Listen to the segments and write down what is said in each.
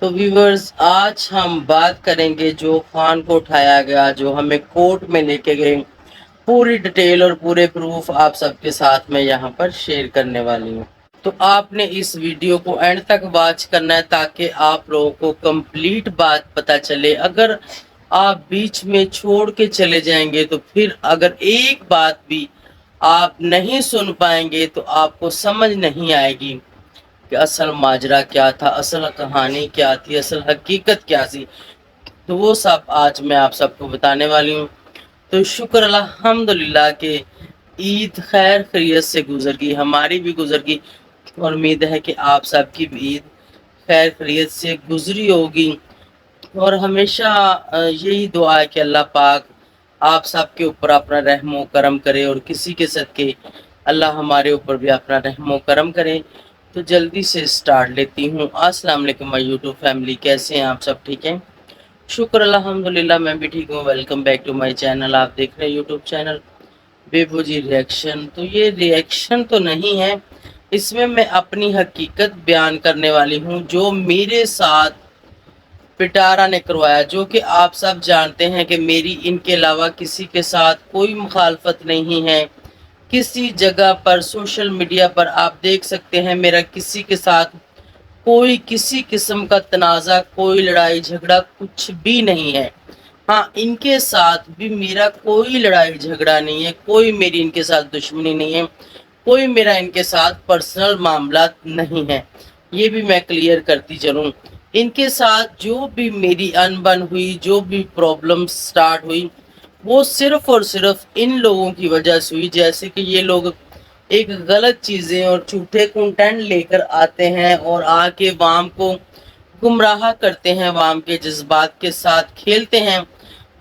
تو व्यूवर्स, आज हम बात करेंगे जो खान को उठाया गया, जो हमें कोर्ट में लेके गए। पूरी डिटेल और पूरे प्रूफ आप सबके साथ में यहाँ पर शेयर करने वाली हूँ। तो आपने इस वीडियो को एंड तक वॉच करना है ताकि आप लोगों को कंप्लीट बात पता चले। अगर आप बीच में छोड़ के चले जाएंगे तो फिर अगर एक बात भी आप नहीं सुन पाएंगे तो आपको समझ नहीं आएगी कि असल माजरा क्या था, असल कहानी क्या थी, असल हकीकत क्या थी। तो वो सब आज मैं आप सबको बताने वाली हूँ। तो शुक्र अल्हम्दुलिल्लाह के ईद खैर खैरियत से गुजर गई, हमारी भी गुजर गई और उम्मीद है कि आप सबकी भी ईद खैर खैरियत से गुजरी होगी। और हमेशा यही दुआ है कि अल्लाह पाक आप सबके ऊपर अपना रहमो करम करे और किसी के सदके अल्लाह हमारे ऊपर भी अपना रहमो करम करे। तो जल्दी से स्टार्ट लेती हूँ। अस्सलाम वालेकुम माय यूट्यूब फैमिली, कैसे हैं आप सब? ठीक हैं, शुक्र अल्हम्दुलिल्लाह मैं भी ठीक हूँ। Welcome back to my channel. आप देख रहे हैं यूट्यूब चैनल बेबूजी रिएक्शन। तो ये रिएक्शन तो नहीं है, इसमें मैं अपनी हकीकत बयान करने वाली हूँ जो मेरे साथ पिटारा ने करवाया। जो कि आप सब जानते हैं कि मेरी इनके अलावा किसी के साथ कोई मुखालफत नहीं है। किसी जगह पर सोशल मीडिया पर आप देख सकते हैं मेरा किसी के साथ कोई किसी किस्म का तनाज़ा, कोई लड़ाई झगड़ा कुछ भी नहीं है। हाँ, इनके साथ भी मेरा कोई लड़ाई झगड़ा नहीं है, कोई मेरी इनके साथ दुश्मनी नहीं है, कोई मेरा इनके साथ पर्सनल मामला नहीं है। ये भी मैं क्लियर करती चलूँ। इनके साथ जो भी मेरी अनबन हुई, जो भी प्रॉब्लम स्टार्ट हुई, वो सिर्फ और सिर्फ इन लोगों की वजह से हुई। जैसे कि ये लोग एक गलत चीज़ें और झूठे कंटेंट लेकर आते हैं और आके वाम को गुमराह करते हैं, वाम के जज्बात के साथ खेलते हैं,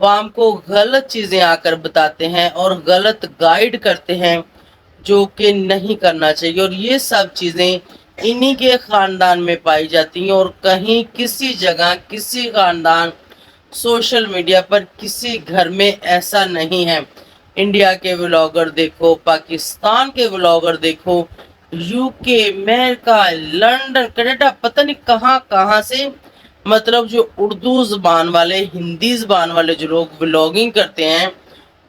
वाम को गलत चीज़ें आकर बताते हैं और गलत गाइड करते हैं, जो कि नहीं करना चाहिए। और ये सब चीज़ें इन्हीं के ख़ानदान में पाई जाती हैं और कहीं किसी जगह किसी ख़ानदान सोशल मीडिया पर किसी घर में ऐसा नहीं है। इंडिया के व्लॉगर देखो, पाकिस्तान के व्लॉगर देखो, यूके, अमेरिका, लंदन, कनाडा, पता नहीं कहाँ कहाँ से, मतलब जो उर्दू ज़बान वाले, हिंदी ज़बान वाले जो लोग व्लॉगिंग करते हैं,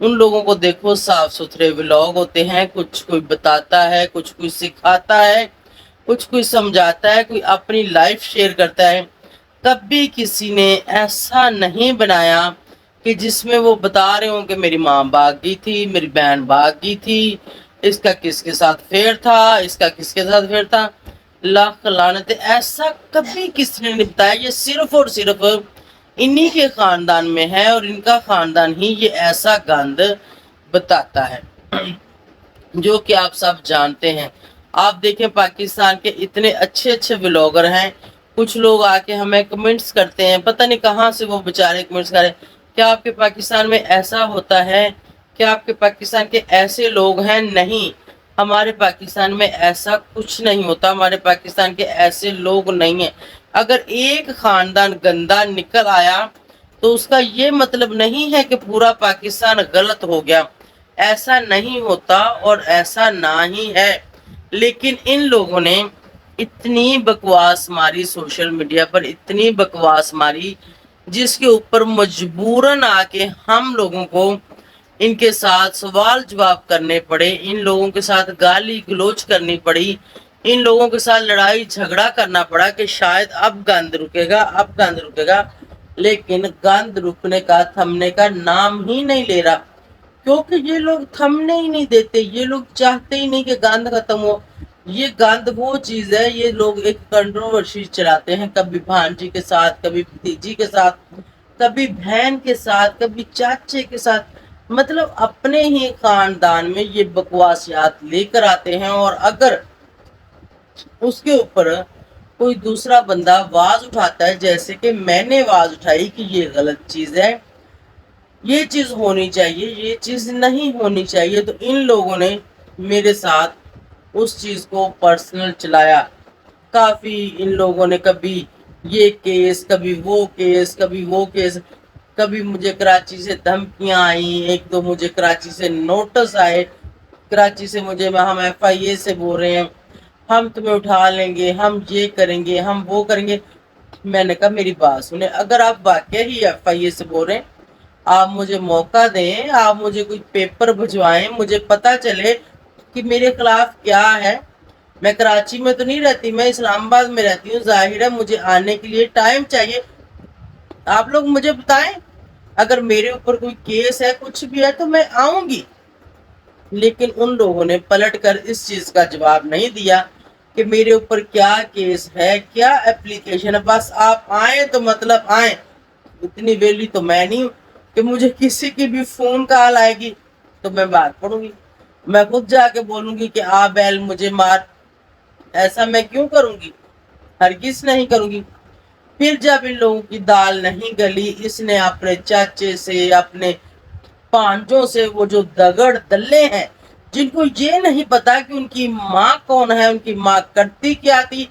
उन लोगों को देखो, साफ सुथरे व्लॉग होते हैं। कुछ कोई बताता है, कुछ कोई सिखाता है, कुछ कोई समझाता है, कोई अपनी लाइफ शेयर करता है। कभी किसी ने ऐसा नहीं बनाया कि जिसमें वो बता रहे हों कि मेरी माँ भाग गई थी, मेरी बहन भाग गई थी, इसका किसके साथ फेयर था, इसका किसके साथ फेयर था। लाख लानत, ऐसा कभी किसी ने नहीं बताया। ये सिर्फ और सिर्फ इन्हीं के खानदान में है और इनका खानदान ही ये ऐसा गंद बताता है जो कि आप सब जानते हैं। आप देखें, पाकिस्तान के इतने अच्छे अच्छे व्लॉगर हैं, कुछ लोग आके हमें कमेंट्स करते हैं, पता नहीं कहाँ से वो बेचारे कमेंट्स करें। क्या आपके पाकिस्तान में ऐसा होता है? क्या आपके पाकिस्तान के ऐसे लोग हैं? नहीं, हमारे पाकिस्तान में ऐसा कुछ नहीं होता, हमारे पाकिस्तान के ऐसे लोग नहीं हैं। अगर एक खानदान गंदा निकल आया तो उसका ये मतलब नहीं है कि पूरा पाकिस्तान गलत हो गया। ऐसा नहीं होता और ऐसा ना ही है। लेकिन इन लोगों ने इतनी बकवास मारी सोशल मीडिया पर, इतनी बकवास मारी, जिसके ऊपर मजबूरन आके हम लोगों को इनके साथ सवाल जवाब करने पड़े, इन लोगों के साथ गाली गलोच करनी पड़ी, इन लोगों के साथ लड़ाई झगड़ा करना पड़ा कि शायद अब गंद रुकेगा, अब गंद रुकेगा। लेकिन गंद रुकने का, थमने का नाम ही नहीं ले रहा, क्योंकि ये लोग थमने ही नहीं देते। ये लोग चाहते ही नहीं कि गंद खत्म हो। ये गंद वो चीज़ है, ये लोग एक कंट्रोवर्सी चलाते हैं, कभी भांजी के साथ, कभी भतीजी के साथ, कभी बहन के साथ, कभी चाचे के साथ, मतलब अपने ही खानदान में ये बकवासियात लेकर आते हैं। और अगर उसके ऊपर कोई दूसरा बंदा आवाज उठाता है, जैसे कि मैंने आवाज उठाई कि ये गलत चीज़ है, ये चीज़ होनी चाहिए, ये चीज़ नहीं होनी चाहिए, तो इन लोगों ने मेरे साथ उस चीज़ को पर्सनल चलाया। काफ़ी इन लोगों ने कभी ये केस, कभी वो केस, कभी वो केस, कभी मुझे कराची से धमकियां आई, एक तो मुझे कराची से नोटिस आए, कराची से मुझे, हम FIA से बोल रहे हैं, हम तुम्हें उठा लेंगे, हम ये करेंगे, हम वो करेंगे। मैंने कहा मेरी बात सुने, अगर आप वाकई ही FIA से बोल रहे हैं, आप मुझे मौका दें, आप मुझे कोई पेपर भिजवाएं, मुझे पता चले कि मेरे खिलाफ क्या है। मैं कराची में तो नहीं रहती, मैं इस्लामाबाद में रहती हूँ, जाहिर है मुझे आने के लिए टाइम चाहिए। आप लोग मुझे बताएं, अगर मेरे ऊपर कोई केस है, कुछ भी है, तो मैं आऊंगी। लेकिन उन लोगों ने पलट कर इस चीज का जवाब नहीं दिया कि मेरे ऊपर क्या केस है, क्या एप्लीकेशन है। बस आप आए तो मतलब आए। इतनी वेली तो मैं नहीं हूं कि मुझे किसी की भी फोन कॉल आएगी तो मैं बात पढ़ूंगी, मैं खुद जाके बोलूंगी कि आ बैल मुझे मार। ऐसा मैं क्यों करूंगी, हरगिज नहीं करूंगी। फिर जब इन लोगों की दाल नहीं गली, इसने अपने चाचे से, अपने पांचों से, वो जो दगड़ दल्ले हैं जिनको ये नहीं पता कि उनकी माँ कौन है, उनकी माँ करती क्या थी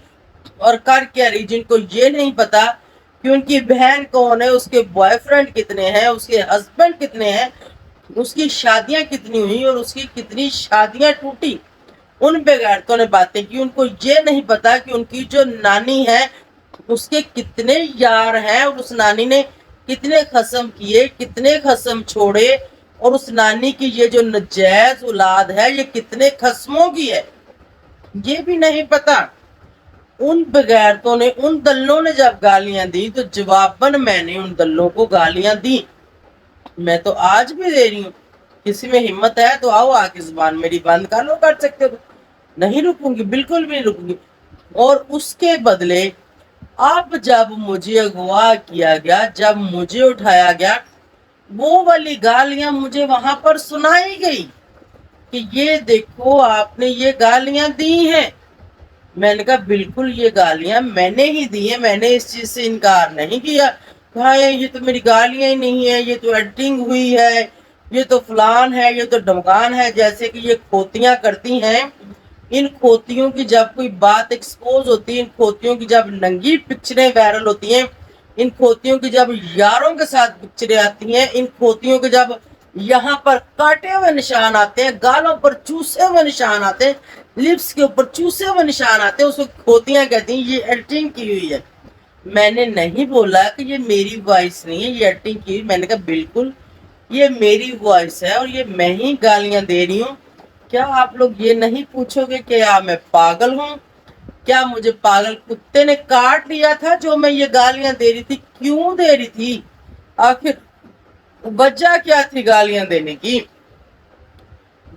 और कर क्या रही, जिनको ये नहीं पता कि उनकी बहन कौन है, उसके बॉयफ्रेंड कितने हैं, उसके हस्बैंड कितने हैं, उसकी शादियां कितनी हुई और उसकी कितनी शादियां टूटी, उन बेगैरतों ने बातें की। उनको ये नहीं पता कि उनकी जो नानी है उसके कितने यार हैं और उस नानी ने कितने खसम किए, कितने खसम छोड़े, और उस नानी की ये जो नजायज औलाद है ये कितने खस्मों की है, ये भी नहीं पता। उन बेगैरतों ने, उन दल्लों ने जब गालियां दी तो जवाबन मैंने उन दल्लों को गालियां दी। मैं तो आज भी दे रही हूँ। किसी में हिम्मत है तो आओ, आके जुबान मेरी बंद कर लो, कर सकते हो तो। नहीं रुकूंगी, बिल्कुल भी नहीं रुकूंगी। और उसके बदले अब जब मुझे अगवा किया गया, जब मुझे उठाया गया, वो वाली गालियां मुझे वहां पर सुनाई गई कि ये देखो आपने ये गालियां दी हैं। मैंने कहा बिल्कुल ये गालियां मैंने ही दी है, मैंने इस चीज से इनकार नहीं किया। कहा ये तो मेरी गालियां ही नहीं है, ये तो एडिटिंग हुई है, ये तो फलान है, ये तो डमकान है। जैसे कि ये खोतियां करती हैं, इन खोतियों की जब कोई बात एक्सपोज होती है, इन खोतियों की जब नंगी पिक्चरें वायरल होती हैं, इन खोतियों की जब यारों के साथ पिक्चरें आती हैं, इन खोतियों के जब यहाँ पर काटे हुए निशान आते हैं, गालों पर चूसे हुए निशान आते हैं, लिप्स के ऊपर चूसे हुए निशान आते हैं, उसको खोतियां कहती हैं, ये एडिटिंग की हुई है। मैंने नहीं बोला कि ये मेरी वॉइस नहीं है, ये एडिटिंग की हुई। मैंने कहा बिल्कुल ये मेरी वॉइस है और ये मैं ही गालियां दे रही हूँ। क्या आप लोग ये नहीं पूछोगे कि क्या मैं पागल हूँ? क्या मुझे पागल कुत्ते ने काट लिया था जो मैं ये गालियां दे रही थी? क्यों दे रही थी? आखिर वजह क्या थी गालियां देने की?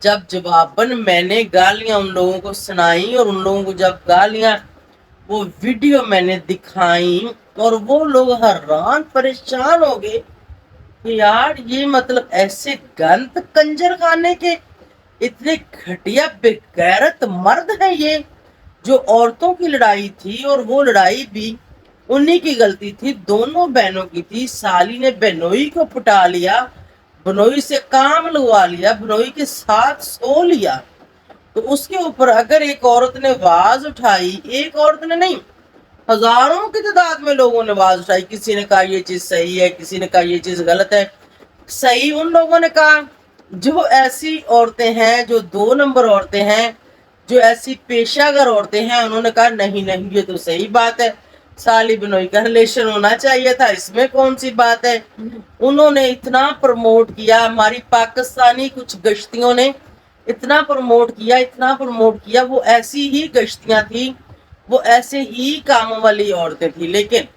जब जवाबन मैंने गालियां उन लोगों को सुनाई और उन लोगों को जब गालियां, वो वीडियो मैंने दिखाई, और वो लोग हैरान परेशान हो गए कि यार ये मतलब ऐसे गंद कंजर खाने के इतने घटिया बेगैरत मर्द हैं ये, जो औरतों की लड़ाई थी और वो लड़ाई भी उन्हीं की गलती थी, दोनों बहनों की थी। साली ने बहनोई को पटा लिया, बहनोई से काम लगवा लिया, बहनोई के साथ सो लिया। तो उसके ऊपर अगर एक औरत ने आवाज उठाई, एक औरत ने नहीं, हजारों की तादाद में लोगों ने आवाज उठाई, किसी ने कहा ये चीज सही है, किसी ने कहा ये चीज गलत है। सही उन लोगों ने कहा जो ऐसी औरतें हैं, जो 2 नंबर औरतें हैं, जो ऐसी पेशागर औरतें हैं, उन्होंने कहा नहीं नहीं ये तो सही बात है, साली बिनोई का रिलेशन होना चाहिए था, इसमें कौन सी बात है। उन्होंने इतना प्रमोट किया, हमारी पाकिस्तानी कुछ गश्तियों ने इतना प्रमोट किया, इतना प्रमोट किया। वो ऐसी ही गश्तियां थी, वो ऐसे ही कामों वाली औरतें थी। लेकिन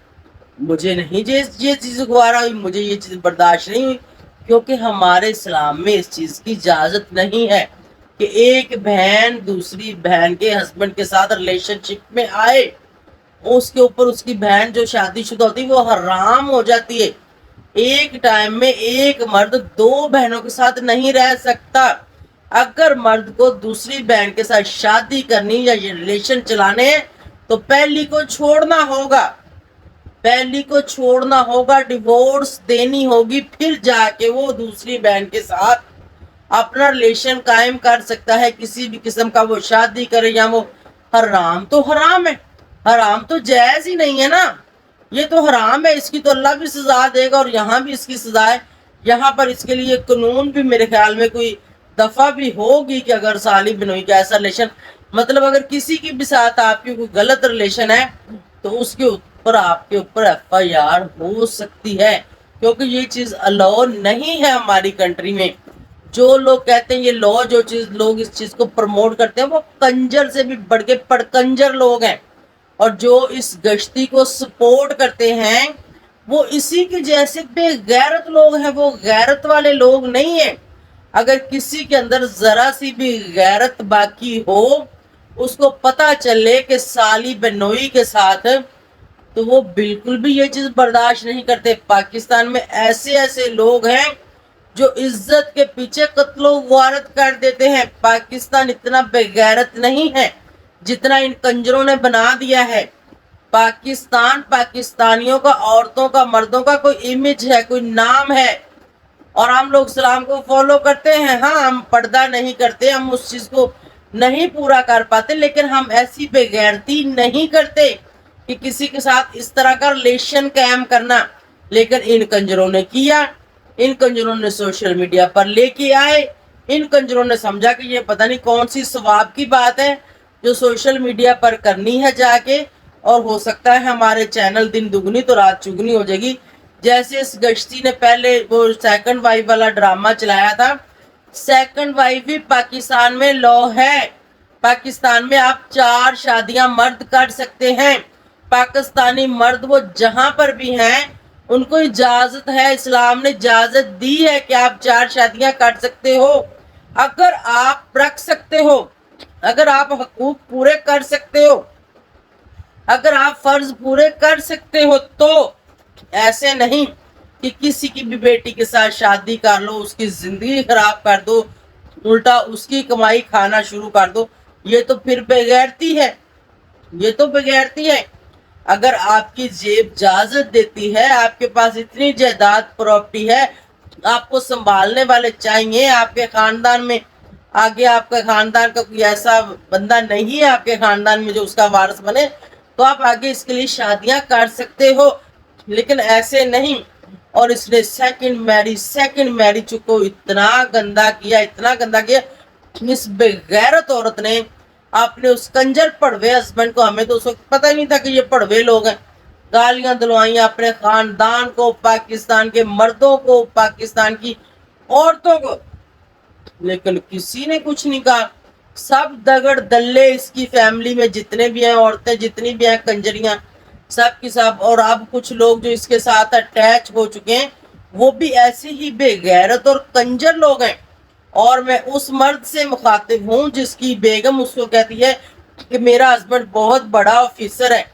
मुझे नहीं ये चीज गुजारा हुई, मुझे ये चीज बर्दाश्त नहीं हुई, क्योंकि हमारे इस्लाम में इस चीज की इजाजत नहीं है कि एक बहन दूसरी बहन के हस्बैंड के साथ रिलेशनशिप में आए, उसके ऊपर उसकी बहन जो शादीशुदा होती है वो हराम हो जाती है। एक टाइम में एक मर्द 2 बहनों के साथ नहीं रह सकता। अगर मर्द को दूसरी बहन के साथ शादी करनी या ये रिलेशन चलाने हैं तो पहली को छोड़ना होगा, पहली को छोड़ना होगा, डिवोर्स देनी होगी, फिर जाके वो दूसरी बहन के साथ अपना रिलेशन कायम कर सकता है। किसी भी किस्म का वो शादी करे या वो, हराम तो हराम है, हराम तो जायज ही नहीं है ना, ये तो हराम है। इसकी तो अल्लाह भी सजा देगा और यहाँ भी इसकी सजा है। यहाँ पर इसके लिए कानून भी मेरे ख्याल में कोई दफा भी होगी कि अगर साली बिनोई का ऐसा रिलेशन, मतलब अगर किसी के भी साथ आपकी कोई गलत रिलेशन है तो उसके पर आपके ऊपर FIR हो सकती है, क्योंकि ये चीज अलाउ नहीं है हमारी कंट्री में। जो लोग कहते हैं ये लॉ, जो चीज लोग इस चीज को प्रमोट करते हैं, वो कंजर से भी बढ़ के पड़कंजर लोग हैं। और जो इस गश्ती को सपोर्ट करते हैं वो इसी के जैसे बेगैरत लोग हैं, वो गैरत वाले लोग नहीं है। अगर किसी के अंदर जरा सी भी गैरत बाकी हो, उसको पता चले कि साली बेनोई के साथ, तो वो बिल्कुल भी ये चीज बर्दाश्त नहीं करते। पाकिस्तान में ऐसे ऐसे लोग हैं जो इज्जत के पीछे कत्लो वारत कर देते हैं। पाकिस्तान इतना बेगैरत नहीं है जितना इन कंजरों ने बना दिया है। पाकिस्तान पाकिस्तानियों का, औरतों का, मर्दों का कोई इमेज है, कोई नाम है। और हम लोग इस्लाम को फॉलो करते हैं। हाँ, हम पर्दा नहीं करते, हम उस चीज को नहीं पूरा कर पाते, लेकिन हम ऐसी बेगैरती नहीं करते कि किसी के साथ इस तरह का रिलेशन कायम करना। लेकिन इन कंजरों ने किया, इन कंजरों ने सोशल मीडिया पर लेके आए। इन कंजरों ने समझा कि ये पता नहीं कौन सी सवाब की बात है जो सोशल मीडिया पर करनी है जाके, और हो सकता है हमारे चैनल दिन दुगनी तो रात चुगनी हो जाएगी। जैसे इस गश्ती ने पहले वो सेकंड वाइफ वाला ड्रामा चलाया था। सेकंड वाइफ भी पाकिस्तान में लॉ है। पाकिस्तान में आप 4 शादियां मर्द कर सकते हैं। पाकिस्तानी मर्द वो जहां पर भी हैं उनको इजाजत है, इस्लाम ने इजाजत दी है कि आप 4 शादियां कर सकते हो। अगर आप रख सकते हो, अगर आप हकूक पूरे कर सकते हो, अगर आप फर्ज पूरे कर सकते हो, तो ऐसे नहीं कि किसी की भी बेटी के साथ शादी कर लो, उसकी जिंदगी खराब कर दो, उल्टा उसकी कमाई खाना शुरू कर दो। ये तो फिर बेगैरती है, ये तो बेगैरती है। अगर आपकी जेब इजाजत देती है, आपके पास इतनी जायदाद प्रॉपर्टी है, आपको संभालने वाले चाहिए आपके खानदान में, आगे आपका खानदान का कोई ऐसा बंदा नहीं है आपके खानदान में जो उसका वारिस बने, तो आप आगे इसके लिए शादियां कर सकते हो। लेकिन ऐसे नहीं। और इसने सेकंड मैरिज को इतना गंदा किया, इतना गंदा किया। इस बेगैरत औरत ने आपने उस कंजर पड़वे हस्बैंड को, हमें तो उस वक्त पता ही नहीं था कि ये पड़वे लोग हैं, गालियां दिलवाई अपने खानदान को, पाकिस्तान के मर्दों को, पाकिस्तान की औरतों को, लेकिन किसी ने कुछ नहीं कहा। सब दगड़ दल्ले इसकी फैमिली में जितने भी हैं औरतें, जितनी भी हैं कंजरियां, सब की सब। और अब कुछ लोग जो इसके साथ अटैच हो चुके हैं वो भी ऐसे ही बेगैरत और कंजर लोग हैं। और मैं उस मर्द से मुखातिब हूँ जिसकी बेगम उसको कहती है कि मेरा हस्बैंड बहुत बड़ा ऑफिसर है।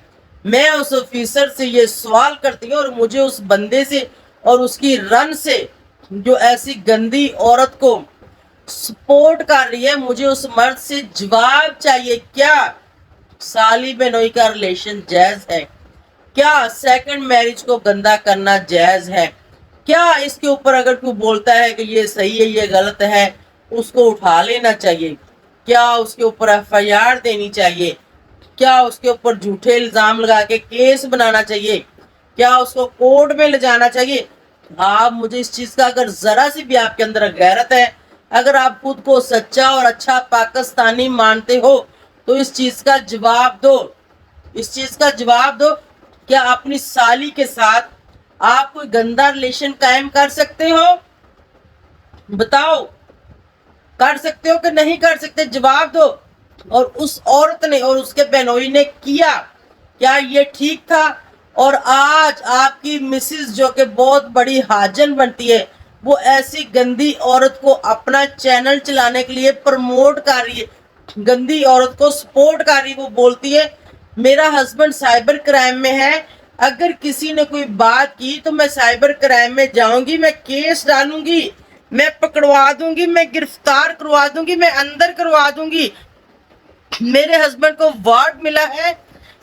मैं उस ऑफिसर से ये सवाल करती हूँ, और मुझे उस बंदे से और उसकी रन से, जो ऐसी गंदी औरत को सपोर्ट कर रही है, मुझे उस मर्द से जवाब चाहिए। क्या साली बेनोई का रिलेशन जायज है? क्या सेकंड मैरिज को गंदा करना जायज है? क्या इसके ऊपर अगर कोई बोलता है कि ये सही है, ये गलत है, उसको उठा लेना चाहिए? क्या उसके ऊपर FIR देनी चाहिए? क्या उसके ऊपर झूठे इल्जाम लगा के केस बनाना चाहिए? क्या उसको कोर्ट में ले जाना चाहिए? आप मुझे इस चीज का, अगर जरा सी भी आपके अंदर गैरत है, अगर आप खुद को सच्चा और अच्छा पाकिस्तानी मानते हो, तो इस चीज का जवाब दो, इस चीज का जवाब दो। क्या अपनी साली के साथ आप कोई गंदा रिलेशन कायम कर सकते हो? बताओ, कर सकते हो कि नहीं कर सकते? जवाब दो। और उस औरत ने और उसके बहनोई ने किया, क्या ये ठीक था? और आज आपकी मिसेस जो कि बहुत बड़ी हाजन बनती है, वो ऐसी गंदी औरत को अपना चैनल चलाने के लिए प्रमोट कर रही है, गंदी औरत को सपोर्ट कर रही है। वो बोलती है मेरा हस्बैंड साइबर क्राइम में है, अगर किसी ने कोई बात की तो मैं साइबर क्राइम में जाऊंगी, मैं केस डालूंगी, मैं पकड़वा दूंगी, मैं गिरफ्तार करवा दूंगी, मैं अंदर करवा दूंगी। मेरे हस्बैंड को वार्ड मिला है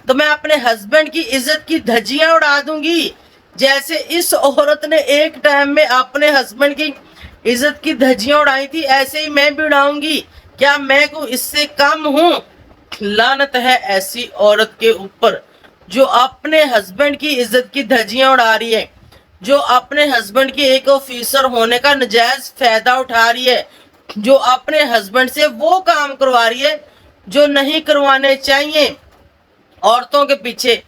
तो मैं अपने हस्बैंड की इज्जत की धज्जियां उड़ा दूंगी। जैसे इस औरत ने एक टाइम में अपने हस्बैंड की इज्जत की धज्जियां उड़ाई थी, ऐसे ही मैं भी उड़ाऊंगी। क्या मैं को इससे कम हूं? लानत है ऐसी औरत के ऊपर जो अपने हस्बैंड की इज्जत की धज्जियां उड़ा रही है, जो अपने हस्बैंड के एक ऑफिसर होने का नजायज फायदा उठा रही है, जो अपने हस्बैंड से वो काम करवा रही है जो नहीं करवाने चाहिए। औरतों के पीछे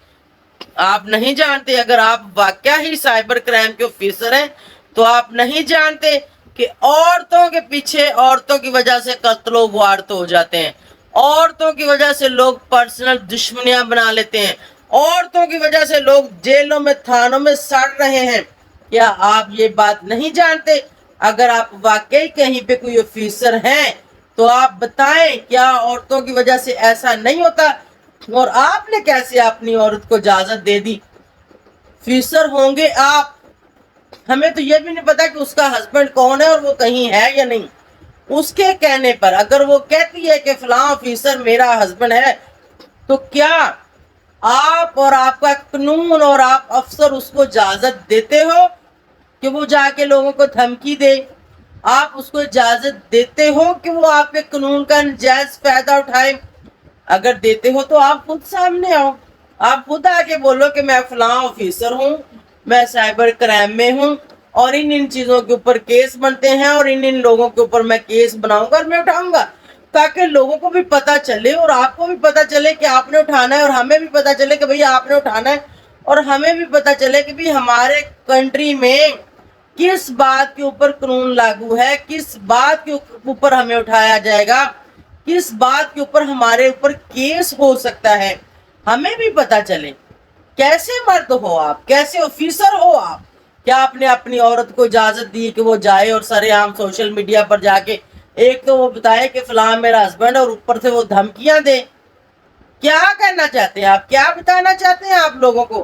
आप नहीं जानते, अगर आप वाकया ही साइबर क्राइम के ऑफिसर हैं तो आप नहीं जानते कि औरतों के पीछे, औरतों की वजह से कत्लो वार हो जाते हैं, औरतों की वजह से लोग पर्सनल दुश्मनियां बना लेते हैं, औरतों की वजह से लोग जेलों में, थानों में सड़ रहे हैं। क्या आप ये बात नहीं जानते? अगर आप वाकई कहीं पे कोई ऑफिसर हैं तो आप बताएं, क्या औरतों की वजह से ऐसा नहीं होता? और आपने कैसे अपनी औरत को इजाजत दे दी? ऑफिसर होंगे आप, हमें तो ये भी नहीं पता कि उसका हस्बैंड कौन है और वो कहीं है या नहीं। उसके कहने पर अगर वो कहती है कि फलां ऑफिसर मेरा हस्बैंड है, तो क्या आप और आपका कानून और आप अफसर उसको इजाजत देते हो कि वो जाके लोगों को धमकी दे? आप उसको इजाजत देते हो कि वो आपके कानून का नजायज फायदा उठाए? अगर देते हो तो आप खुद सामने आओ, आप खुद आके बोलो कि मैं फलां ऑफिसर हूँ, मैं साइबर क्राइम में हूँ और इन चीजों के ऊपर केस बनते हैं और इन लोगों के ऊपर मैं केस बनाऊंगा और मैं उठाऊंगा, ताकि लोगों को भी पता चले और आपको भी पता चले कि आपने उठाना है और हमें भी पता चले कि भैया आपने उठाना है, और हमें भी पता चले कि भाई हमारे कंट्री में किस बात के ऊपर कानून लागू है, किस बात के ऊपर हमें उठाया जाएगा, किस बात के ऊपर हमारे ऊपर केस हो सकता है, हमें भी पता चले। कैसे मर्द हो आप, कैसे ऑफिसर हो आप? क्या आपने अपनी औरत को इजाजत दी कि वो जाए और सरेआम सोशल मीडिया पर जाके एक तो वो बताए कि फलां मेरा हस्बैंड और ऊपर से वो धमकियां दे? क्या करना चाहते हैं आप? क्या बताना चाहते हैं आप लोगों को?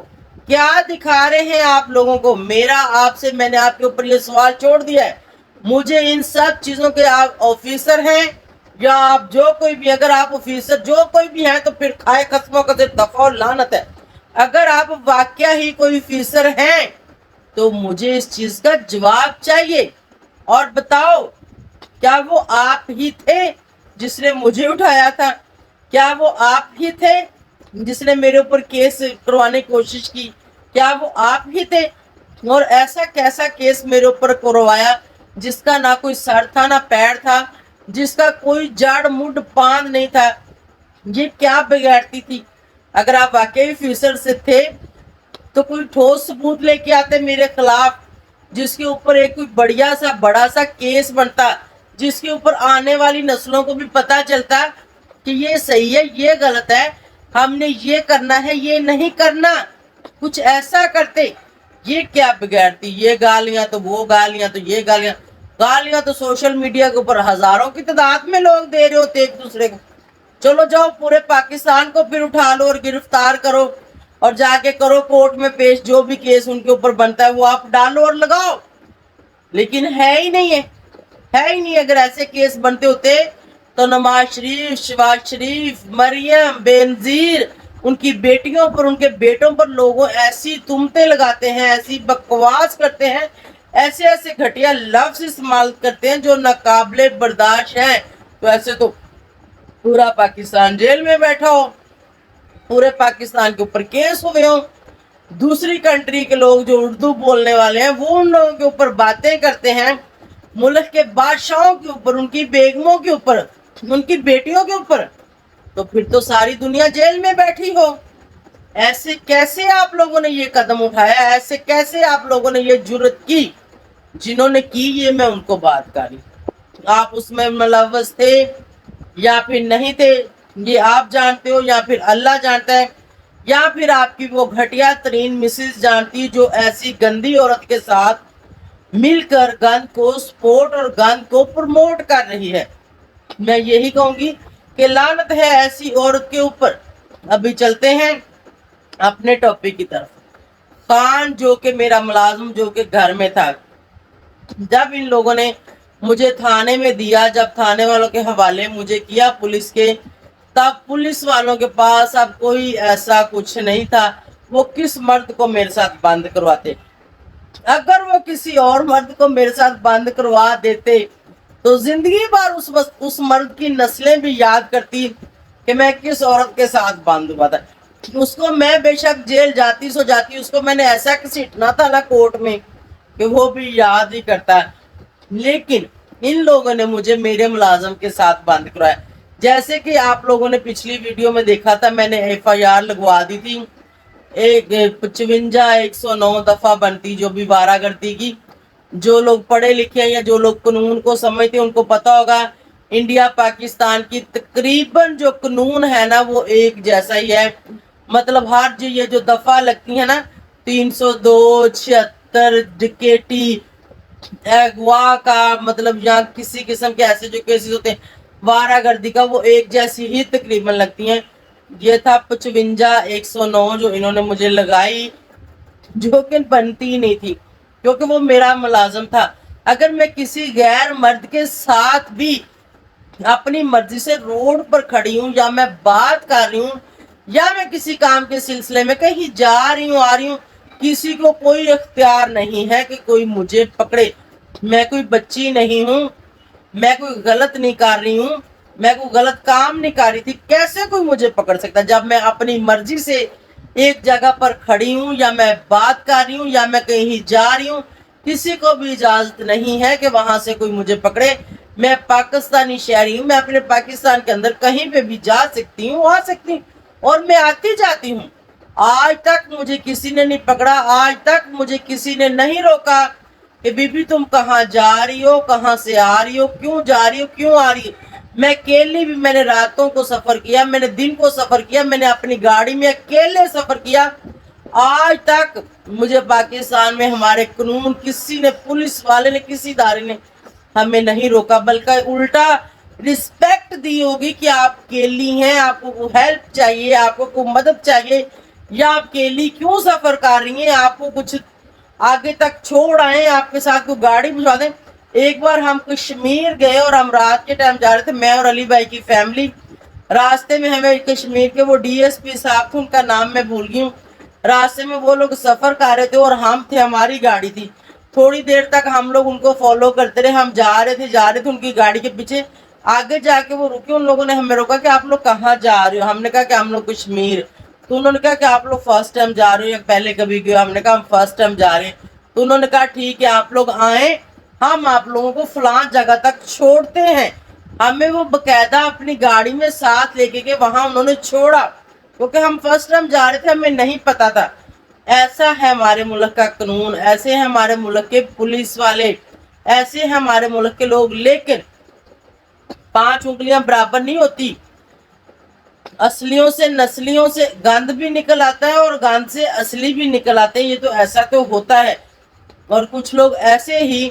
क्या दिखा रहे हैं आप लोगों को? मैंने आपके ऊपर ये सवाल छोड़ दिया है, मुझे इन सब चीजों के, आप ऑफिसर हैं या आप जो कोई भी, अगर आप ऑफिसर जो कोई भी हैं तो फिर खाए खस्मों का दफा और लानत है। अगर आप वाकया ही कोई ऑफिसर हैं तो मुझे इस चीज का जवाब चाहिए, और बताओ क्या वो आप ही थे जिसने मुझे उठाया था? क्या वो आप ही थे जिसने मेरे ऊपर केस करवाने की कोशिश की? क्या वो आप ही थे? और ऐसा कैसा केस मेरे ऊपर करवाया जिसका ना कोई सर था ना पैर था, जिसका कोई जड़ मुंड पान नहीं था? ये क्या बिगाड़ती थी? अगर आप वाकई ऑफिसर से थे तो कोई ठोस सबूत लेके आते मेरे खिलाफ, जिसके ऊपर एक कोई बढ़िया सा बड़ा सा केस बनता, जिसके ऊपर आने वाली नस्लों को भी पता चलता कि ये सही है, ये गलत है, हमने ये करना है, ये नहीं करना। कुछ ऐसा करते। ये क्या बिगाड़ती? ये गालियां तो वो गालियां तो ये गालियां, गालियां तो सोशल मीडिया के ऊपर हजारों की तादाद में लोग दे रहे होते एक दूसरे को। चलो जाओ पूरे पाकिस्तान को फिर उठा लो और गिरफ्तार करो और जाके करो कोर्ट में पेश, जो भी केस उनके ऊपर बनता है वो आप डालो और लगाओ। लेकिन है ही नहीं है ही नहीं। अगर ऐसे केस बनते होते तो नवाज शरीफ, शहबाज शरीफ, मरियम, बेनजीर, उनकी बेटियों पर, उनके बेटों पर लोगों ऐसी तुमते लगाते हैं, ऐसी बकवास करते हैं, ऐसे ऐसे घटिया लफ्ज इस्तेमाल करते हैं जो नाकाबिले बर्दाश्त हैं। तो ऐसे तो पूरा पाकिस्तान जेल में बैठा हो, पूरे पाकिस्तान के ऊपर केस हुए हो, दूसरी कंट्री के लोग जो उर्दू बोलने वाले हैं वो उन लोगों के ऊपर बातें करते हैं, मुल्क के बादशाहों के ऊपर, उनकी बेगमों के ऊपर, उनकी बेटियों के ऊपर, तो फिर तो सारी दुनिया जेल में बैठी हो। ऐसे कैसे आप लोगों ने ये कदम उठाया? ऐसे कैसे आप लोगों ने ये जुर्रत की? जिन्होंने की ये मैं उनको बात करी, आप उसमें मुलव्वस थे या फिर नहीं थे ये आप जानते हो, या फिर अल्लाह जानता है, या फिर आपकी वो घटिया तरीन मिसेज जानती जो ऐसी गंदी औरत के साथ मिलकर गंद को सपोर्ट और गंद को प्रमोट कर रही है। मैं यही कहूंगी कि लानत है ऐसी औरत के ऊपर। अभी चलते हैं अपने टॉपिक की तरफ। खान जो कि मेरा मुलाजिम जो कि घर में था, जब इन लोगों ने मुझे थाने में दिया, जब थाने वालों के हवाले मुझे किया पुलिस के, तब पुलिस वालों के पास अब कोई ऐसा कुछ नहीं था। वो किस मर्द को मेरे साथ बंद करवाते? अगर वो किसी और मर्द को मेरे साथ बंद करवा देते तो जिंदगी भर उस मर्द की नस्लें भी याद करती कि मैं किस औरत के साथ बंद हुआ था। उसको मैं बेशक जेल जाती सो जाती, उसको मैंने ऐसा घसीटना था ना कोर्ट में कि वो भी याद ही करता। लेकिन इन लोगों ने मुझे मेरे मुलाजम के साथ बंद करवाया। जैसे कि आप लोगों ने पिछली वीडियो में देखा था, मैंने FIR लगवा दी थी एक 55 109 दफा बनती जो भी वारागर्दी की। जो लोग पढ़े लिखे हैं या जो लोग कानून को समझते हैं उनको पता होगा, इंडिया पाकिस्तान की तकरीबन जो कानून है ना वो एक जैसा ही है। मतलब हर जो ये जो दफा लगती है ना, 302, 76, डिकेटी, अगवा का, मतलब यहाँ किसी किस्म के ऐसे जो केसेस होते हैं वारागर्दी का, वो एक जैसी ही तकरीबन लगती हैं। ये था 55 109 जो इन्होंने मुझे लगाई, जो कि बनती ही नहीं थी क्योंकि वो मेरा मुलाजम था। अगर मैं किसी गैर मर्द के साथ भी अपनी मर्जी से रोड पर खड़ी हूँ, या मैं बात कर रही हूँ, या मैं किसी काम के सिलसिले में कहीं जा रही हूँ, आ रही हूँ, किसी को कोई इख्तियार नहीं है कि कोई मुझे पकड़े। मैं कोई बच्ची नहीं हूँ, मैं कोई गलत नहीं कर रही हूँ, मैं कोई गलत काम नहीं कर रही थी, कैसे कोई मुझे पकड़ सकता? जब मैं अपनी मर्जी से एक जगह पर खड़ी हूँ, या मैं बात कर रही हूँ, या मैं कहीं जा रही हूँ, किसी को भी इजाजत नहीं है कि वहां से कोई मुझे पकड़े। मैं पाकिस्तानी शहरी हूँ, मैं अपने पाकिस्तान के अंदर कहीं पे भी जा सकती हूँ, आ सकती हूँ, और मैं आती जाती हूँ। आज तक मुझे किसी ने नहीं पकड़ा, आज तक मुझे किसी ने नहीं रोका कि बीबी तुम कहाँ जा रही हो, कहाँ से आ रही हो, क्यों जा रही हो, क्यों आ रही हो। मैं अकेले भी, मैंने रातों को सफर किया, मैंने दिन को सफर किया, मैंने अपनी गाड़ी में अकेले सफर किया। आज तक मुझे पाकिस्तान में हमारे कानून, किसी ने, पुलिस वाले ने, किसी इदारे ने हमें नहीं रोका, बल्कि उल्टा रिस्पेक्ट दी होगी कि आप अकेली हैं, आपको हेल्प चाहिए, आपको कोई मदद चाहिए, या आप अकेली क्यों सफर कर रही हैं, आपको कुछ आगे तक छोड़ आए, आपके साथ को गाड़ी भिजवा दें। एक बार हम कश्मीर गए और हम रात के टाइम जा रहे थे, मैं और अली भाई की फैमिली। रास्ते में हमें कश्मीर के वो डीएसपी साहब थे, उनका नाम मैं भूल गई हूँ। रास्ते में वो लोग सफर कर रहे थे और हम थे, हमारी गाड़ी थी। थोड़ी देर तक हम लोग उनको फॉलो करते रहे, हम जा रहे थे उनकी गाड़ी के पीछे। आगे जाके वो रुके, उन लोगों ने हमें रोका कि आप लोग कहाँ जा रहे हो। हमने कहा कि हम लोग कश्मीर। तो उन्होंने कहा कि आप लोग फर्स्ट टाइम जा रहे हो या पहले कभी गए? हमने कहा हम फर्स्ट टाइम जा रहे हैं। तो उन्होंने कहा ठीक है, आप लोग आए, हम आप लोगों को फलां जगह तक छोड़ते हैं। हमें वो बकायदा अपनी गाड़ी में साथ लेके गए, वहां उन्होंने छोड़ा, क्योंकि हम फर्स्ट टाइम जा रहे थे, हमें नहीं पता था। ऐसा है हमारे मुल्क का कानून, ऐसे हैं हमारे मुल्क के पुलिस वाले, ऐसे हैं हमारे मुल्क के लोग। लेकिन 5 उंगलियां बराबर नहीं होती। असलियों से नस्लियों से गंद भी निकल आता है और गंद से असली भी निकल आते हैं, ये तो ऐसा तो होता है। और कुछ लोग ऐसे ही,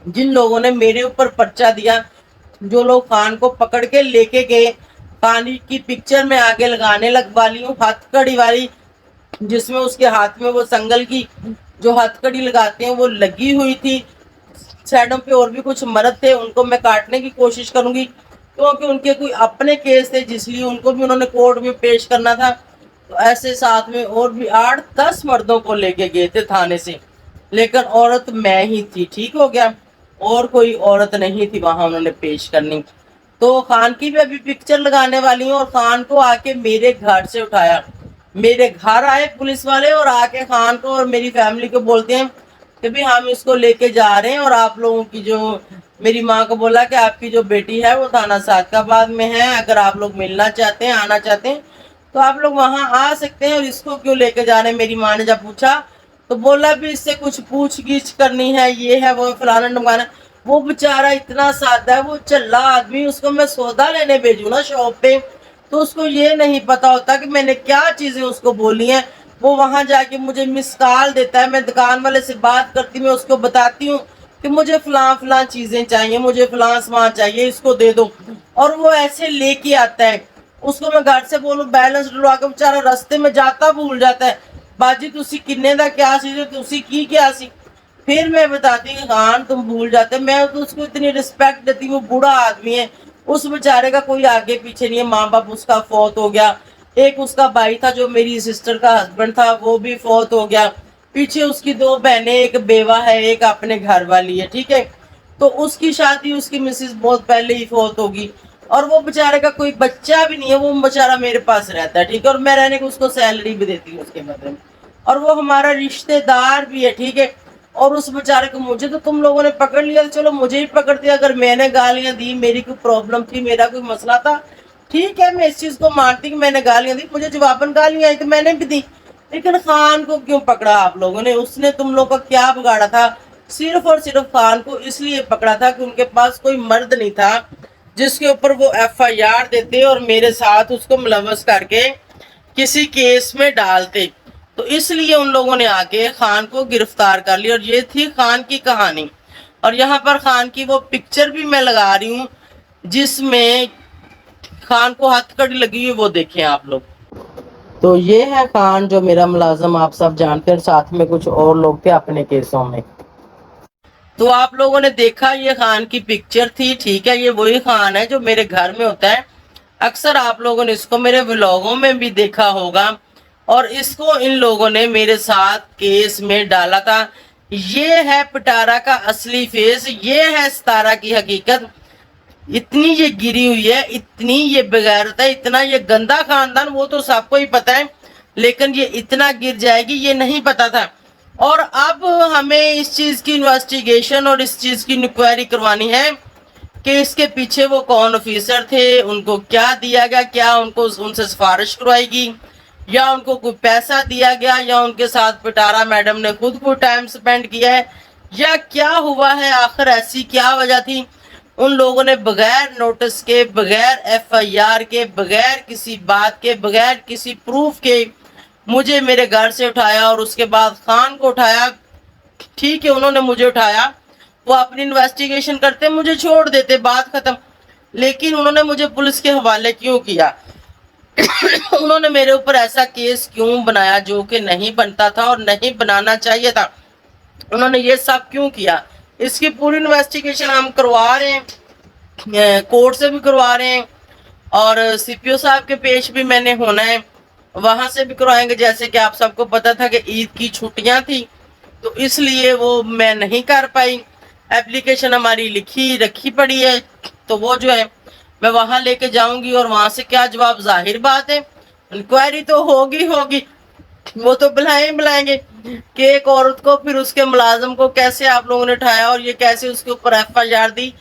जिन लोगों ने मेरे ऊपर पर्चा दिया, जो लोग खान को पकड़ के लेके गए, खान की पिक्चर में आगे लगाने लगवा ली हूँ, हथकड़ी वाली, जिसमें उसके हाथ में वो संगल की जो हथकड़ी लगाते हैं वो लगी हुई थी। साइडों पे और भी कुछ मर्द थे, उनको मैं काटने की कोशिश करूंगी, क्योंकि उनके कोई अपने केस थे, जिसलिए उनको भी उन्होंने कोर्ट में पेश करना था। तो ऐसे साथ में और भी 8-10 मर्दों को लेके गए थे थाने से, लेकिन औरत मैं ही थी। ठीक हो गया, और कोई औरत नहीं थी वहां उन्होंने पेश करनी। तो खान की भी अभी पिक्चर लगाने वाली हूँ, और खान को आके मेरे घर से उठाया, मेरे घर आए पुलिस वाले, और आके खान को और मेरी फैमिली को बोलते हैं कि भी हम इसको लेके जा रहे हैं, और आप लोगों की जो, मेरी माँ को बोला कि आपकी जो बेटी है वो थाना सादकाबाद में है, अगर आप लोग मिलना चाहते हैं, आना चाहते हैं, तो आप लोग वहां आ सकते हैं। और इसको क्यों लेके जा रहे हैं? मेरी माँ ने जब पूछा तो बोला भी इससे कुछ पूछ गिछ करनी है, ये है वो फलाना ढमकाना। वो बेचारा इतना सादा है, वो चल्ला आदमी, उसको मैं सौदा लेने भेजू ना शॉप पे, तो उसको ये नहीं पता होता कि मैंने क्या चीजें उसको बोली हैं। वो वहां जाके मुझे मिस कॉल देता है, मैं दुकान वाले से बात करती, मैं उसको बताती हूँ कि मुझे फलां फलां चीजें चाहिए, मुझे फलां सामान चाहिए, इसको दे दो, और वो ऐसे लेके आता है। उसको मैं घर से बोलूं बैलेंस डलवा के, बेचारा रास्ते में जाता भूल जाता है, बाजी तुसी किन्ने दा क्या सी, तुसी की क्या सी। फिर मैं बताती हूँ खान तुम भूल जाते, मैं तो उसको इतनी रिस्पेक्ट देती हूँ, वो बूढ़ा आदमी है, उस बेचारे का कोई आगे पीछे नहीं है, माँ बाप उसका फौत हो गया, एक उसका भाई था जो मेरी सिस्टर का हस्बैंड था वो भी फौत हो गया, पीछे उसकी 2 बहनें, एक बेवा है, एक अपने घर वाली है। ठीक है, तो उसकी शादी, उसकी मिसेस बहुत पहले ही फौत होगी, और वो बेचारे का कोई बच्चा भी नहीं है, वो बेचारा मेरे पास रहता है। ठीक है, और मैं रहने को उसको सैलरी भी देती हूँ उसके बदले में, और वो हमारा रिश्तेदार भी है। ठीक है, और उस बेचारे को, मुझे तो तुम लोगों ने पकड़ लिया, तो चलो मुझे ही पकड़ दिया। अगर मैंने गालियां दी, मेरी कोई प्रॉब्लम थी, मेरा कोई मसला था, ठीक है, मैं इस चीज को मानती कि मैंने गालियां दी, मुझे जवाबन गालियां आई तो मैंने भी दी, लेकिन खान को क्यों पकड़ा आप लोगों ने? उसने तुम लोग का क्या बिगाड़ा था? सिर्फ और सिर्फ खान को इसलिए पकड़ा था कि उनके पास कोई मर्द नहीं था जिसके ऊपर वो FIR देते और मेरे साथ उसको मुलव्वस करके किसी केस में डालते। तो इसलिए उन लोगों ने आके खान को गिरफ्तार कर लिया और ये थी खान की कहानी। और यहाँ पर खान की वो पिक्चर भी मैं लगा रही हूँ जिसमें खान को हथकड़ी लगी हुई, वो देखें आप लोग। तो ये है खान जो मेरा मुलाजिम, आप सब जानते हैं, साथ में कुछ और लोग थे अपने केसों में। तो आप लोगों ने देखा ये खान की पिक्चर थी, ठीक है। ये वही खान है जो मेरे घर में होता है। अक्सर आप लोगों ने इसको मेरे व्लॉगों में भी देखा होगा और इसको इन लोगों ने मेरे साथ केस में डाला था। ये है पिटारा का असली फेस, ये है सितारा की हकीकत। इतनी ये गिरी हुई है, इतनी ये बेगैरत है, इतना ये गंदा खानदान, वो तो सबको ही पता है, लेकिन ये इतना गिर जाएगी ये नहीं पता था। और अब हमें इस चीज की इन्वेस्टिगेशन और इस चीज की इंक्वायरी करवानी है कि इसके पीछे वो कौन ऑफिसर थे, उनको क्या दिया गया, क्या उनको उनसे सिफारिश करवाएगी, या उनको कोई पैसा दिया गया, या उनके साथ पिटारा मैडम ने खुद को टाइम स्पेंड किया है, या क्या हुआ है, आखिर ऐसी क्या वजह थी। उन लोगों ने बगैर नोटिस के, बगैर FIR के, बगैर किसी बात के, बगैर किसी प्रूफ के मुझे मेरे घर से उठाया और उसके बाद खान को उठाया। ठीक है, उन्होंने मुझे उठाया, वो अपनी इन्वेस्टिगेशन करते, मुझे छोड़ देते, बात खत्म। लेकिन उन्होंने मुझे पुलिस के हवाले क्यों किया? उन्होंने मेरे ऊपर ऐसा केस क्यों बनाया जो कि नहीं बनता था और नहीं बनाना चाहिए था? उन्होंने ये सब क्यों किया? इसकी पूरी इन्वेस्टिगेशन हम करवा रहे हैं, कोर्ट से भी करवा रहे हैं और CPO साहब के पेश भी मैंने होना है, वहां से भी करवाएंगे। जैसे कि आप सबको पता था कि ईद की छुट्टियां थी तो इसलिए वो मैं नहीं कर पाई। एप्लीकेशन हमारी लिखी रखी पड़ी है, तो वो जो है मैं वहां लेके जाऊंगी और वहां से क्या जवाब, जाहिर बात है इंक्वायरी तो होगी होगी, वो तो बुलाएंगे कि एक औरत को, फिर उसके मुलाजिम को कैसे आप लोगों ने उठाया और ये कैसे उसके ऊपर FIR दी।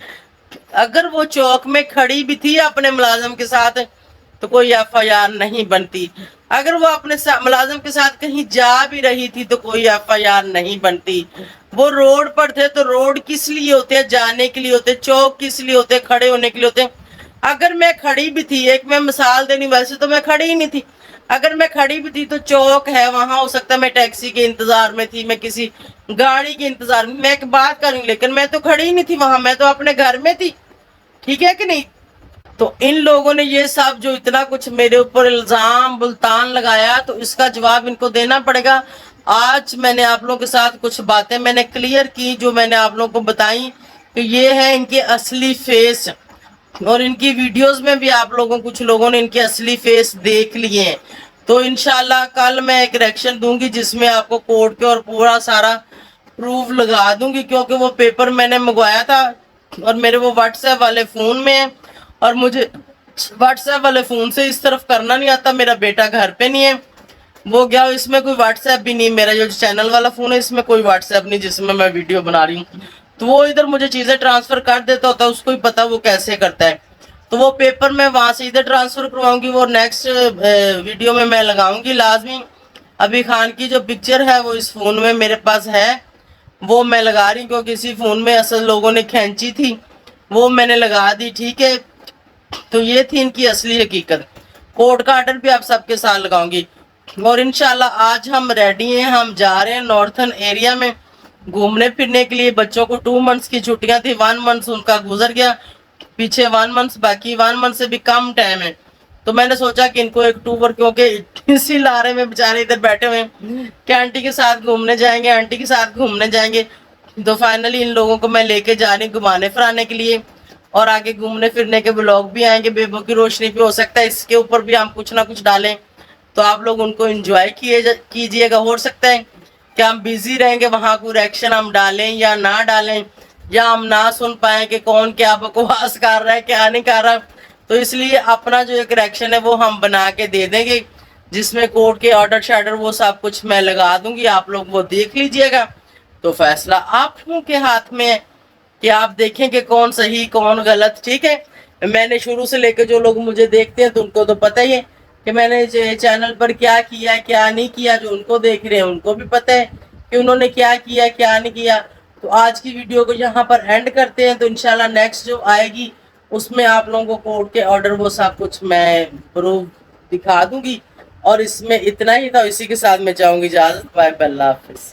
अगर वो चौक में खड़ी भी थी अपने मुलाजिम के साथ तो कोई FIR नहीं बनती। अगर वो अपने मुलाजिम के साथ कहीं जा भी रही थी तो कोई FIR नहीं बनती। वो रोड पर थे तो रोड किस लिए होते हैं? जाने के लिए होते। चौक किस लिए होते? खड़े होने के लिए होते। अगर मैं खड़ी भी थी, एक मैं मिसाल देनी, वैसे तो मैं खड़ी ही नहीं थी, अगर मैं खड़ी भी थी तो चौक है, वहां हो सकता है मैं टैक्सी के इंतजार में थी, मैं किसी गाड़ी के इंतजार में, मैं एक बात करूंगी, लेकिन मैं तो खड़ी ही नहीं थी वहां, मैं तो अपने घर में थी। ठीक है कि नहीं? तो इन लोगों ने ये सब जो इतना कुछ मेरे ऊपर इल्जाम बुल्तान लगाया, तो इसका जवाब इनको देना पड़ेगा। आज मैंने आप लोगों के साथ कुछ बातें मैंने क्लियर की, जो मैंने आप लोगों को बताई कि ये है इनके असली फेस। और इनकी वीडियोस में भी आप लोगों, कुछ लोगों ने इनके असली फेस देख लिए हैं। तो इंशाल्लाह कल मैं एक रिएक्शन दूंगी जिसमें आपको कोर्ट के और पूरा सारा प्रूफ लगा दूंगी, क्योंकि वो पेपर मैंने मंगवाया था और मेरे वो व्हाट्सएप वाले फोन में है और मुझे व्हाट्सएप वाले फोन से इस तरफ करना नहीं आता। मेरा बेटा घर पे नहीं है, वो गया, इसमें कोई व्हाट्सएप भी नहीं। मेरा जो चैनल वाला फोन है इसमें कोई व्हाट्सएप नहीं जिसमें मैं वीडियो बना रही हूँ। तो वो इधर मुझे चीजें ट्रांसफर कर देता होता, उसको ही पता वो कैसे करता है। तो वो पेपर मैं वहां से इधर ट्रांसफर करवाऊंगी, वो नेक्स्ट वीडियो में मैं लगाऊंगी लाजमी। अभी खान की जो पिक्चर है वो इस फोन में मेरे पास है, वो मैं लगा रही हूँ, क्योंकि इसी फोन में असल लोगों ने खींची थी, वो मैंने लगा दी। ठीक है, तो ये थी इनकी असली हकीकत। कोर्ट का आर्डर भी आप सबके साथ लगाऊंगी। और इंशाल्लाह आज हम रेडी हैं, हम जा रहे हैं नॉर्थन एरिया में घूमने फिरने के लिए। बच्चों को 2 मंथ्स की छुट्टियां थी, 1 मंथ उनका गुजर गया, पीछे 1 मंथ बाकी, 1 मंथ से भी कम टाइम है। तो मैंने सोचा कि इनको एक टूर, क्योंकि इसी लारे में बेचारे इधर बैठे हुए हैं कि आंटी के साथ घूमने जाएंगे, आंटी के साथ घूमने जाएंगे। तो फाइनली इन लोगों को मैं लेके जा रही हूँ घुमाने फिराने के लिए, और आगे घूमने फिरने के ब्लॉग भी आएंगे बेबो की रोशनी पे, हो सकता है इसके ऊपर भी हम कुछ ना कुछ डालें, तो आप लोग उनको एंजॉय कीजिएगा। हो सकता है कि हम बिजी रहेंगे, वहां कोई रिएक्शन हम डालें या ना डालें, या हम ना सुन पाए कि कौन क्या बकवास कर रहा है, क्या नहीं कर रहा। तो इसलिए अपना जो एक रिएक्शन है वो हम बना के दे देंगे, जिसमें कोर्ट के ऑर्डर शॉर्डर वो सब कुछ मैं लगा दूंगी, आप लोग वो देख लीजिएगा। तो फैसला आप लोगों के हाथ में है कि आप देखें कि कौन सही कौन गलत। ठीक है, मैंने शुरू से लेकर जो लोग मुझे देखते हैं तो उनको तो पता ही है کہ میں نے چینل پر کیا کیا کیا نہیں کیا. جو ان کو دیکھ رہے ہیں ان کو بھی پتہ ہے کہ انہوں نے کیا کیا کیا نہیں کیا. تو آج کی ویڈیو کو یہاں پر اینڈ کرتے ہیں. تو انشاءاللہ نیکسٹ جو آئے گی اس میں آپ لوگوں کو کورٹ کے آرڈر وہ سب کچھ میں پروف دکھا دوں گی. اور اس میں اتنا ہی تھا. اسی کے ساتھ میں چاہوں گی اجازت. بائے، اللہ حافظ.